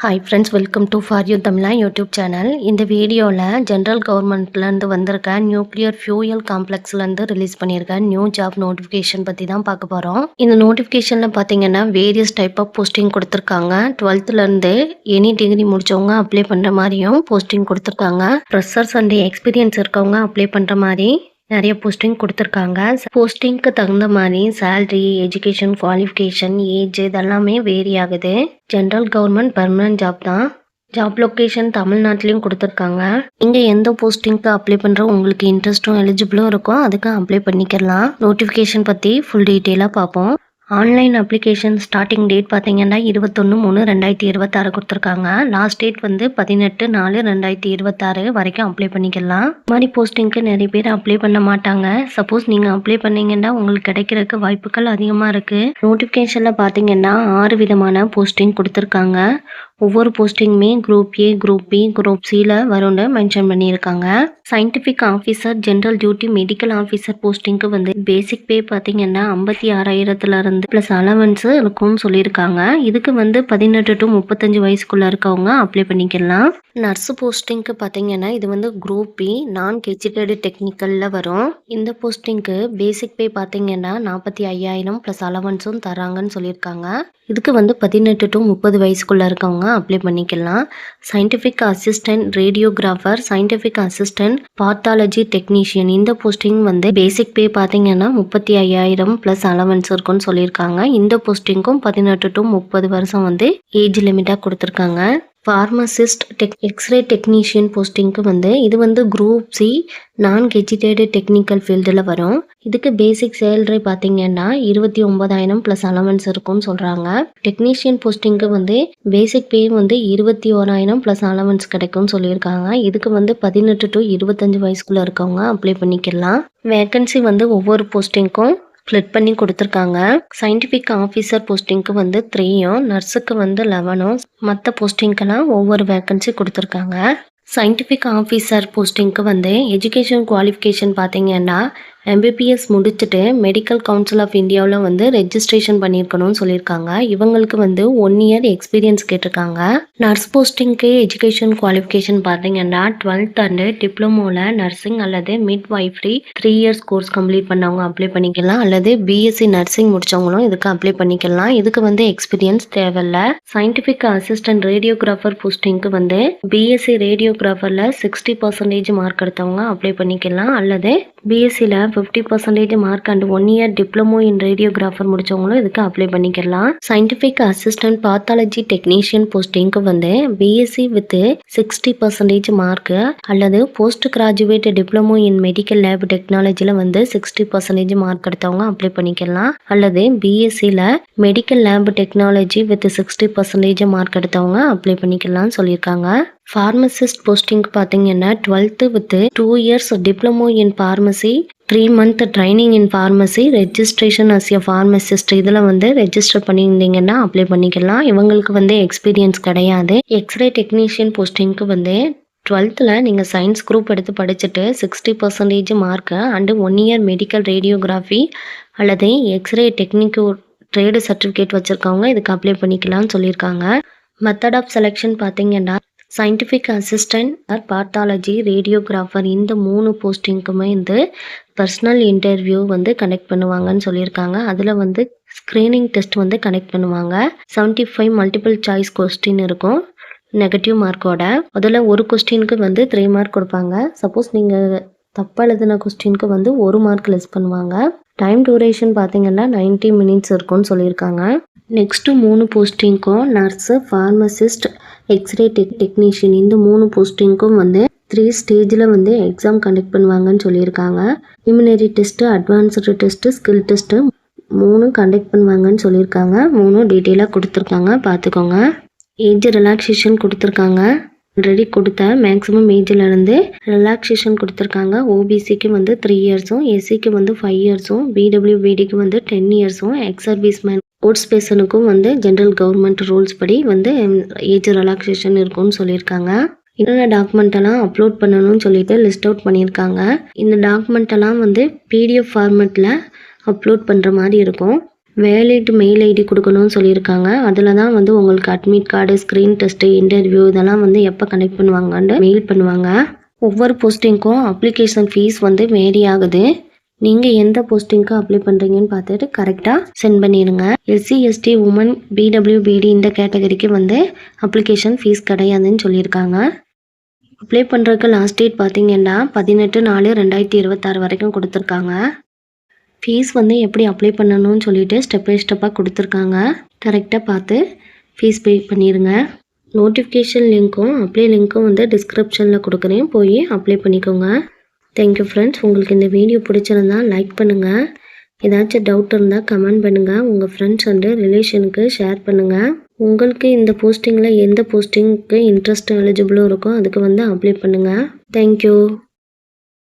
Hi friends, welcome to for you Tamizha YouTube channel. இந்த வீடியோவில் general கவர்மெண்ட்லேருந்து வந்திருக்க நியூக்ளியர் ஃபியூயல் காம்ப்ளெக்ஸ்லேருந்து ரிலீஸ் பண்ணியிருக்க நியூ ஜாப் நோட்டிஃபிகேஷன் பற்றி தான் பார்க்க போகிறோம். இந்த நோட்டிஃபிகேஷனில் பார்த்தீங்கன்னா வேரியஸ் டைப் ஆஃப் போஸ்டிங் கொடுத்துருக்காங்க. 12th எனி டிகிரி முடித்தவங்க அப்ளை பண்ணுற மாதிரியும் போஸ்டிங் கொடுத்துருக்காங்க. ஃப்ரெஷர்ஸ் அண்ட் எக்ஸ்பீரியன்ஸ் இருக்கவங்க அப்ளை பண்ணுற மாதிரி நிறைய போஸ்டிங் கொடுத்துருக்காங்க. போஸ்டிங்க்கு தகுந்த மாதிரி சேலரி, எஜுகேஷன் குவாலிஃபிகேஷன், ஏஜ் இதெல்லாமே வேரி ஆகுது. ஜென்ரல் கவர்மெண்ட் பர்மனன்ட் ஜாப் தான். ஜாப் லொக்கேஷன் தமிழ்நாட்டிலையும் கொடுத்துருக்காங்க. இங்கே எந்த போஸ்டிங்க்கு அப்ளை பண்ணுற உங்களுக்கு இன்ட்ரெஸ்ட்டும் எலிஜிபிளும் இருக்கும், அதுக்கு அப்ளை பண்ணிக்கலாம். நோட்டிஃபிகேஷன் பற்றி ஃபுல் டீட்டெயிலாக பார்ப்போம். ஆன்லைன் அப்ளிகேஷன் ஸ்டார்டிங் டேட் பார்த்தீங்கன்னா 21/3/2026 கொடுத்துருக்காங்க. லாஸ்ட் டேட் வந்து 18/4/2026 வரைக்கும் அப்ளை பண்ணிக்கலாம். இந்த மாதிரி போஸ்டிங்க்கு நிறைய பேர் அப்ளை பண்ண மாட்டாங்க. சப்போஸ் நீங்கள் அப்ளை பண்ணீங்கன்னா உங்களுக்கு கிடைக்கிறதுக்கு வாய்ப்புகள் அதிகமாக இருக்குது. நோட்டிஃபிகேஷனில் பார்த்தீங்கன்னா 6 விதமான போஸ்டிங் கொடுத்துருக்காங்க. ஒவ்வொரு போஸ்டிங்குமே group A, group B, group சியில் வரும்னு மென்ஷன் பண்ணியிருக்காங்க. Scientific officer, general duty, medical officer போஸ்டிங்க்கு வந்து பேசிக் பே பார்த்தீங்கன்னா 56,000 ப்ளஸ் அலவன்ஸு இருக்கும்னு சொல்லியிருக்காங்க. இதுக்கு வந்து 18 to 35 வயசுக்குள்ளே இருக்கவங்க அப்ளை பண்ணிக்கலாம். நர்ஸு போஸ்டிங்க்கு பார்த்தீங்கன்னா இது வந்து குரூப் பி, நான் கெஜிட்டடு டெக்னிக்கலில் வரும். இந்த போஸ்டிங்க்கு பேசிக் பே பார்த்தீங்கன்னா 45,000 ப்ளஸ் அலவன்ஸும் தராங்கன்னு சொல்லியிருக்காங்க. இதுக்கு வந்து 18 to 30 வயசுக்குள்ளே இருக்கவங்க அப்ளை பண்ணிக்கலாம். Scientific assistant radiographer, scientific assistant pathology technician இந்த போஸ்டிங் வந்து பேசிக் பே பார்த்தீங்கன்னா 35,000 ப்ளஸ் அலவன்ஸ் இருக்குன்னு சொல்லியிருக்காங்க. இந்த போஸ்டிங்க்கும் 18 to 30 வருஷம் வந்து ஏஜ் லிமிட்டாக கொடுத்துருக்காங்க. ஃபார்மசிஸ்ட் எக்ஸ்ரே டெக்னீஷியன் போஸ்டிங்க்கு வந்து இது வந்து குரூப் சி, நான் கெஜிட்டேடு டெக்னிக்கல் ஃபீல்டில் வரும். இதுக்கு பேசிக் சேலரி பார்த்தீங்கன்னா 29,000 ப்ளஸ் அலவன்ஸ் இருக்கும்னு சொல்கிறாங்க. டெக்னீஷியன் போஸ்டிங்க்கு வந்து பேசிக் பே வந்து 21,000 ப்ளஸ் அலவன்ஸ் கிடைக்கும்னு சொல்லியிருக்காங்க. இதுக்கு வந்து 18 to 25 வயசுக்குள்ளே இருக்கவங்க அப்ளை பண்ணிக்கலாம். வேக்கன்சி வந்து ஒவ்வொரு போஸ்டிங்க்கும் ஸ்ப்ளிட் பண்ணி கொடுத்துருக்காங்க. சயின்டிஃபிக் ஆஃபீஸர் போஸ்டிங்க்கு வந்து 3யும், நர்ஸுக்கு வந்து 11ம், மற்ற போஸ்டிங்க்கெல்லாம் ஒவ்வொரு வேக்கன்சி கொடுத்துருக்காங்க. சயின்டிஃபிக் ஆஃபீஸர் போஸ்டிங்க்கு வந்து எஜுகேஷன் குவாலிஃபிகேஷன் பார்த்தீங்கன்னா MBBS முடிச்சுட்டு மெடிக்கல் கவுன்சில் ஆஃப் இந்தியாவில் வந்து ரெஜிஸ்ட்ரேஷன் பண்ணியிருக்கணும்னு சொல்லியிருக்காங்க. இவங்களுக்கு வந்து 1 year எக்ஸ்பீரியன்ஸ் கேட்டிருக்காங்க. நர்ஸ் போஸ்டிங்க்கு எஜுகேஷன் குவாலிஃபிகேஷன் பார்த்தீங்கன்னா 12th அண்ட் டிப்ளமோவில் நர்சிங் அல்லது மிட் வைஃப்ரி 3 years கோர்ஸ் கம்ப்ளீட் பண்ணவங்க அப்ளை பண்ணிக்கலாம். அல்லது BSc நர்சிங் முடித்தவங்களும் இதுக்கு அப்ளை பண்ணிக்கலாம். இதுக்கு வந்து எக்ஸ்பீரியன்ஸ் தேவையில்லை. சயின்டிஃபிக் அசிஸ்டன்ட் ரேடியோகிராஃபர் போஸ்டிங்க்கு வந்து BSc ரேடியோகிராஃபரில் 60% மார்க் எடுத்தவங்க அப்ளை பண்ணிக்கலாம். அல்லது BScல 50% mark and 1 year diploma in radiographer முடிச்சவங்களும் இதுக்கு அப்ளை பண்ணிக்கலாம். சயின்டிஃபிக் அசிஸ்டன்ட் பாத்தாலஜி டெக்னீஷியன் போஸ்டிங்க்கு வந்து BSc வித் 60% மார்க் அல்லது post graduate diploma in medical lab டெக்னாலஜியில் வந்து 60% மார்க் எடுத்தவங்க அப்ளை பண்ணிக்கலாம். அல்லது BScல medical lab technology with 60% mark எடுத்தவங்க அப்ளை பண்ணிக்கலாம்னு சொல்லியிருக்காங்க. ஃபார்மசிஸ்ட் போஸ்டிங் பார்த்தீங்கன்னா 12th with 2 years diploma in pharmacy, 3 month training in pharmacy, registration as a pharmacist இதில் வந்து ரெஜிஸ்டர் பண்ணியிருந்தீங்கன்னா அப்ளை பண்ணிக்கலாம். இவங்களுக்கு வந்து எக்ஸ்பீரியன்ஸ் கிடையாது. எக்ஸ்ரே டெக்னீஷியன் போஸ்டிங்க்கு வந்து 12th நீங்கள் சயின்ஸ் குரூப் எடுத்து படிச்சுட்டு 60% mark and 1 year medical radiography அல்லது எக்ஸ்ரே டெக்னிக்கு ட்ரேடு சர்டிஃபிகேட் வச்சுருக்கவங்க இதுக்கு அப்ளை பண்ணிக்கலாம்னு சொல்லியிருக்காங்க. மெத்தட் ஆஃப் செலெக்ஷன் பார்த்தீங்கன்னா சயின்டிஃபிக் அசிஸ்டன்ட் பாத்தாலஜி ரேடியோகிராஃபர் இந்த 3 போஸ்டிங்க்குமே வந்து பர்சனல் இன்டர்வியூ வந்து கனெக்ட் பண்ணுவாங்கன்னு சொல்லியிருக்காங்க. அதில் வந்து ஸ்க்ரீனிங் டெஸ்ட் வந்து கனெக்ட் பண்ணுவாங்க. 75 மல்டிபிள் சாய்ஸ் கொஸ்டின் இருக்கும் நெகட்டிவ் மார்க்கோட. அதில் ஒரு கொஸ்டினுக்கு வந்து 3 மார்க் கொடுப்பாங்க. சப்போஸ் நீங்கள் தப்பாக எழுதின கொஸ்டினுக்கு வந்து 1 மார்க் லெஸ் பண்ணுவாங்க. டைம் டூரேஷன் பார்த்தீங்கன்னா 90 minutes இருக்கும்னு சொல்லியிருக்காங்க. நெக்ஸ்ட்டு 3 போஸ்டிங்க்கும் நர்ஸு, ஃபார்மசிஸ்ட், எக்ஸ்ரே டெக்னீஷியன் இந்த 3 போஸ்டிங்க்கும் வந்து 3 ஸ்டேஜில் வந்து எக்ஸாம் கண்டக்ட் பண்ணுவாங்கன்னு சொல்லியிருக்காங்க. Preliminary test, advanced test, skill test 3 conduct பண்ணுவாங்கன்னு சொல்லியிருக்காங்க. 3 டீட்டெயிலாக கொடுத்துருக்காங்க, பார்த்துக்கோங்க. ஏஜ் ரிலாக்ஸேஷன் கொடுத்துருக்காங்க. ஆல்ரெடி கொடுத்த மேக்ஸிமம் ஏஜிலேருந்து ரிலாக்ஸேஷன் கொடுத்துருக்காங்க. OBCக்கு வந்து 3 yearsம், SCக்கு வந்து 5 yearsம், BWBDக்கு வந்து 10 yearsம், எக்ஸ் சர்வீஸ்மேன் ஸ்போர்ட்ஸ் பேர்சனுக்கும் வந்து ஜென்ரல் கவர்மெண்ட் ரூல்ஸ் படி வந்து ஏஜ் ரிலாக்ஸேஷன் இருக்கும்னு சொல்லியிருக்காங்க. என்னென்ன டாக்குமெண்ட்டெல்லாம் அப்லோட் பண்ணணும்னு சொல்லிட்டு லிஸ்ட் அவுட் பண்ணியிருக்காங்க. இந்த டாக்குமெண்ட்டெல்லாம் வந்து PDF ஃபார்மேட்டில் அப்லோட் பண்ணுற மாதிரி இருக்கும். வேலிட் மெயில் ஐடி கொடுக்கணும்னு சொல்லியிருக்காங்க. அதில் தான் வந்து உங்களுக்கு admit card, screen test, interview இதெல்லாம் வந்து எப்போ கனெக்ட் பண்ணுவாங்கன்னு மெயில் பண்ணுவாங்க. ஒவ்வொரு போஸ்டிங்க்கும் அப்ளிகேஷன் ஃபீஸ் வந்து வேரி ஆகுது. நீங்கள் எந்த போஸ்டிங்க்கு அப்ளை பண்ணுறீங்கன்னு பார்த்துட்டு கரெக்டாக சென்ட் பண்ணிடுங்க. எஸ்சி, எஸ்டி, உமன், பிடபிள்யூபிடி இந்த கேட்டகரிக்கு வந்து அப்ளிகேஷன் ஃபீஸ் கிடையாதுன்னு சொல்லியிருக்காங்க. அப்ளை பண்ணுறதுக்கு லாஸ்ட் டேட் பார்த்தீங்கன்னா 18/4/2026 வரைக்கும் கொடுத்துருக்காங்க. ஃபீஸ் வந்து எப்படி அப்ளை பண்ணணும்னு சொல்லிட்டு ஸ்டெப் பை ஸ்டெப்பாக கொடுத்துருக்காங்க. கரெக்டாக பார்த்து ஃபீஸ் பே பண்ணிடுங்க. நோட்டிஃபிகேஷன் லிங்க்கும் அப்ளை லிங்க்கும் வந்து டிஸ்கிரிப்ஷனில் கொடுக்குறேன், போய் அப்ளை பண்ணிக்கோங்க. Thank you friends. உங்களுக்கு இந்த வீடியோ பிடிச்சிருந்தா லைக் பண்ணுங்கள். ஏதாச்சும் டவுட் இருந்தால் கமெண்ட் பண்ணுங்கள். உங்கள் ஃப்ரெண்ட்ஸ் அண்டு ரிலேஷனுக்கு ஷேர் பண்ணுங்கள். உங்களுக்கு இந்த போஸ்டிங்கில் எந்த போஸ்டிங்க்கு இன்ட்ரெஸ்ட் எலிஜிபிளும் இருக்கோ அதுக்கு வந்து அப்ளை பண்ணுங்கள். தேங்க்யூ.